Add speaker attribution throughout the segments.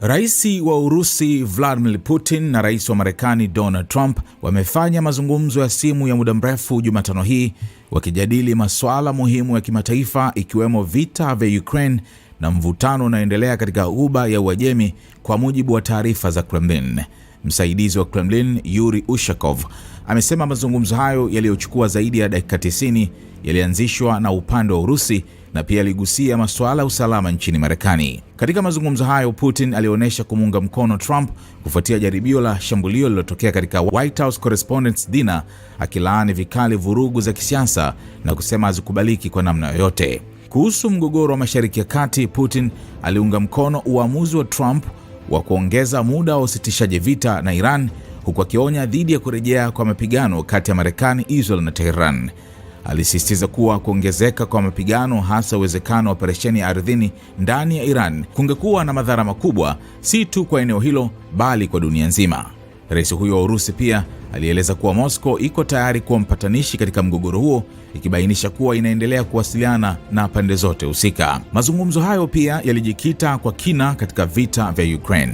Speaker 1: Rais wa Urusi Vladimir Putin na rais wa Marekani Donald Trump wamefanya mazungumzo ya simu ya muda mrefu Jumatano hii wakijadili masuala muhimu ya kimataifa ikiwemo vita vya Ukraine na mvutano unaoendelea katika Ghuba ya Uajemi, kwa mujibu wa taarifa za Kremlin. Msaidizi wa Kremlin Yuri Ushakov amesema mazungumzo hayo yaliyochukua zaidi ya dakika 90 yalianzishwa na upande wa Urusi na pia aligusia masuala ya usalama nchini Marekani. Katika mazungumzo hayo, Putin alionyesha kumuunga mkono Trump kufuatia jaribio la shambulio lililotokea katika White House Correspondents' Dinner, akilaani vikali vurugu za kisiasa na kusema hazikubaliki kwa namna yoyote. Kuhusu mgogoro wa Mashariki ya Kati, Putin aliunga mkono uamuzi wa Trump wa kuongeza muda wa usitishaji vita na Iran, huku akionya dhidi ya kurejea kwa mapigano kati ya Marekani, Israel na Tehran. Alisisitiza kuwa kuongezeka kwa mapigano, hasa uwezekano wa operesheni ya ardhini ndani ya Iran, kungekuwa na madhara makubwa si tu kwa eneo hilo bali kwa dunia nzima. Rais huyo wa Urusi pia alieleza kuwa Moscow iko tayari kuwa mpatanishi katika mgogoro huo, ikibainisha kuwa inaendelea kuwasiliana na pande zote husika. Mazungumzo hayo pia yalijikita kwa kina katika vita vya Ukraine.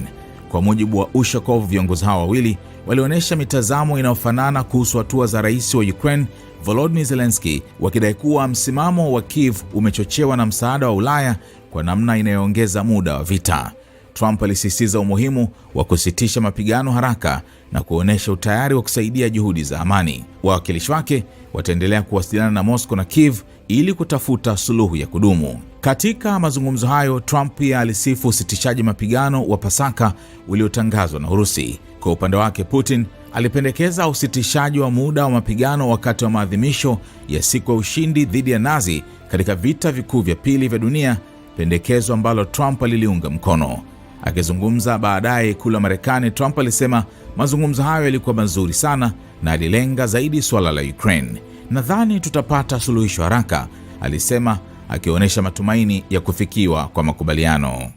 Speaker 1: Kwa mujibu wa Ushakov, viongozi hao wawili walionyesha mitazamo inayofanana kuhusu hatua za rais wa Ukraine Volodymyr Zelensky, wakidai kuwa msimamo wa Kiev umechochewa na msaada wa Ulaya kwa namna inayoongeza muda wa vita. Trump alisisitiza umuhimu wa kusitisha mapigano haraka na kuonyesha utayari wa kusaidia juhudi za amani. Wawakilishi wake wataendelea kuwasiliana na Moscow na Kiev ili kutafuta suluhu ya kudumu. Katika mazungumzo hayo, Trump pia alisifu usitishaji mapigano wa Pasaka uliotangazwa na Urusi. Kwa upande wake, Putin alipendekeza usitishaji wa muda wa mapigano wakati wa maadhimisho ya siku ya ushindi dhidi ya Nazi katika vita vikuu vya pili vya dunia, pendekezo ambalo Trump aliliunga mkono. Akizungumza baadaye Ikulu ya Marekani, Trump alisema mazungumzo hayo yalikuwa mazuri sana na alilenga zaidi suala la Ukraine. Nadhani tutapata suluhisho haraka, alisema, akionyesha matumaini ya kufikiwa kwa makubaliano.